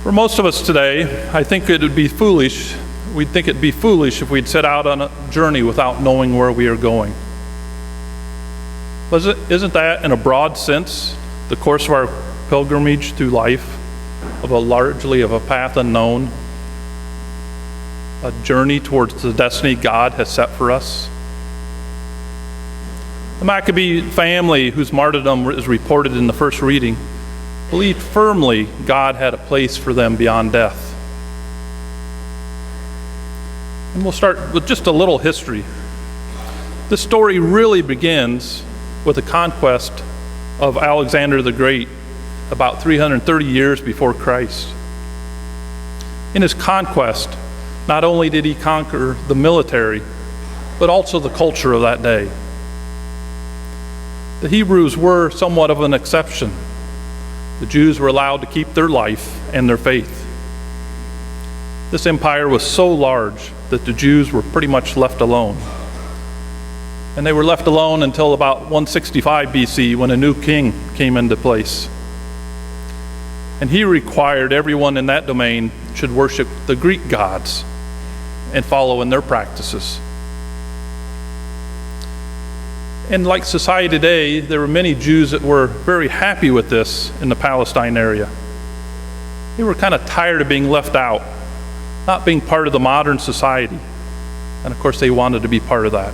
For most of us today, I think it would be foolish. We'd think it'd be foolish if we'd set out on a journey without knowing where we are going. But isn't that, in a broad sense, the course of our pilgrimage through life, largely of a path unknown, a journey towards the destiny God has set for us? The Maccabee family, whose martyrdom is reported in the first reading, believed firmly God had a place for them beyond death. And we'll start with just a little history. This story really begins with the conquest of Alexander the Great about 330 years before Christ. In his conquest, not only did he conquer the military, but also the culture of that day. The Hebrews were somewhat of an exception. The Jews were allowed to keep their life and their faith. This empire was so large that the Jews were pretty much left alone. And they were left alone until about 165 BC when a new king came into place. And he required everyone in that domain should worship the Greek gods and follow in their practices. And like society today, there were many Jews that were very happy with this in the Palestine area. They were kind of tired of being left out, not being part of the modern society. And of course, they wanted to be part of that.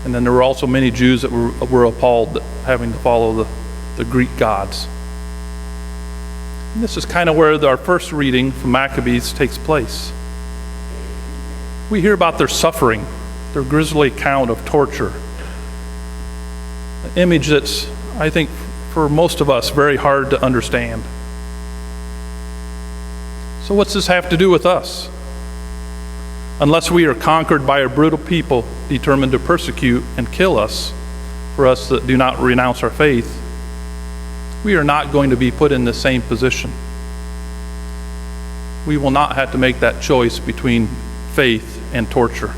And then there were also many Jews that were appalled at having to follow the Greek gods. And this is kind of where our first reading from Maccabees takes place. We hear about their suffering, their grisly account of torture. An image that's, I think, for most of us, very hard to understand. So what's this have to do with us? Unless we are conquered by a brutal people determined to persecute and kill us, for us that do not renounce our faith, we are not going to be put in the same position. We will not have to make that choice between faith and torture.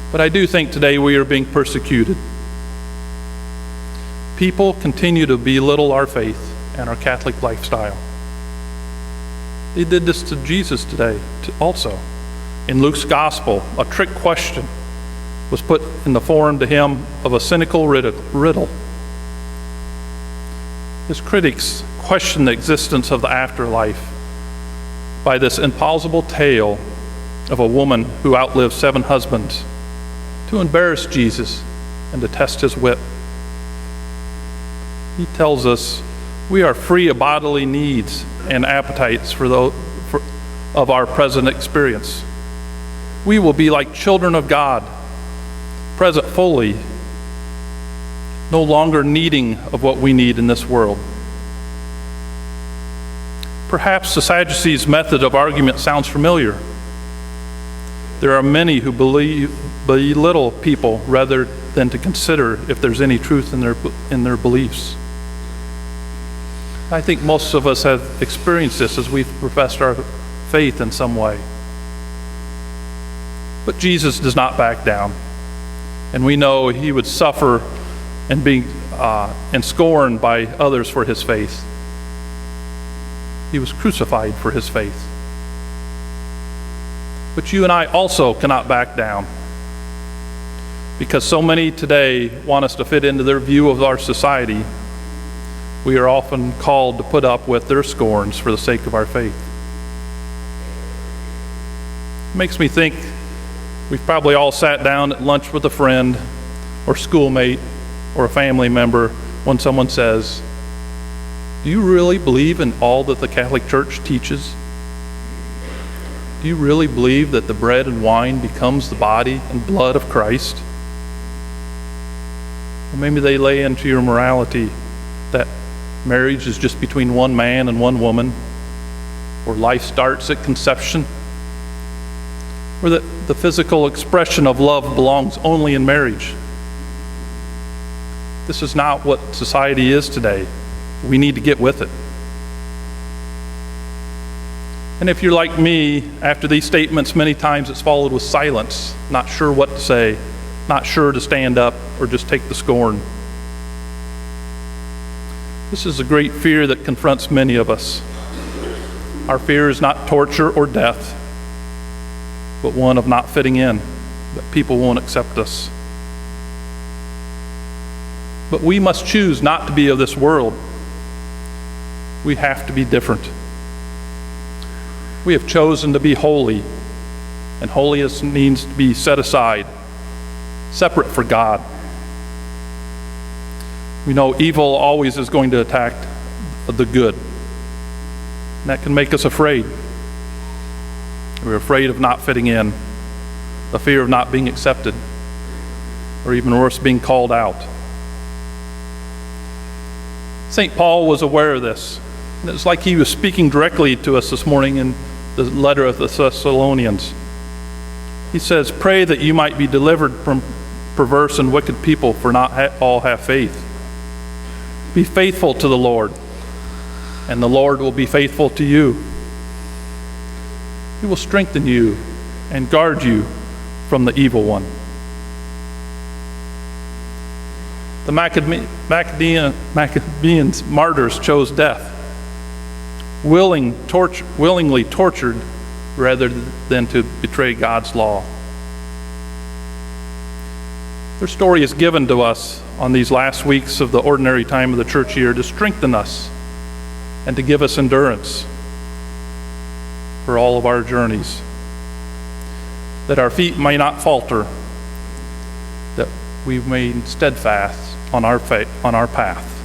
But I do think today we are being persecuted. People continue to belittle our faith and our Catholic lifestyle. They did this to Jesus today also. In Luke's gospel, a trick question was put in the form to him of a cynical riddle. His critics questioned the existence of the afterlife by this implausible tale of a woman who outlived 7 husbands to embarrass Jesus and to test his wit. He tells us we are free of bodily needs and appetites of our present experience. We will be like children of God, present fully, no longer needing of what we need in this world. Perhaps the Sadducees' method of argument sounds familiar. There are many who belittle people rather than to consider if there's any truth in their beliefs. I think most of us have experienced this as we've professed our faith in some way. But Jesus does not back down, and we know he would suffer and be scorned by others for his faith. He was crucified for his faith. But you and I also cannot back down, because so many today want us to fit into their view of our society. We are often called to put up with their scorns for the sake of our faith. It makes me think we've probably all sat down at lunch with a friend or schoolmate or a family member when someone says, "Do you really believe in all that the Catholic Church teaches? Do you really believe that the bread and wine becomes the body and blood of Christ?" Or maybe they lay into your morality that marriage is just between one man and one woman, or life starts at conception, or that the physical expression of love belongs only in marriage. This is not what society is today. We need to get with it. And if you're like me, after these statements, many times it's followed with silence, not sure what to say, not sure to stand up or just take the scorn. This is a great fear that confronts many of us. Our fear is not torture or death, but one of not fitting in, that people won't accept us. But we must choose not to be of this world. We have to be different. We have chosen to be holy, and holiness means to be set aside, separate for God. We know evil always is going to attack the good, and that can make us afraid. We're afraid of not fitting in, the fear of not being accepted, or even worse, being called out. St. Paul was aware of this. And it's like he was speaking directly to us this morning in the letter of the Thessalonians. He says, "Pray that you might be delivered from perverse and wicked people, for not all have faith. Be faithful to the Lord, and the Lord will be faithful to you. He will strengthen you and guard you from the evil one." The Maccabean martyrs chose death, willingly tortured rather than to betray God's law. Their story is given to us on these last weeks of the ordinary time of the church year to strengthen us and to give us endurance for all of our journeys, that our feet may not falter, that we remain steadfast on our path.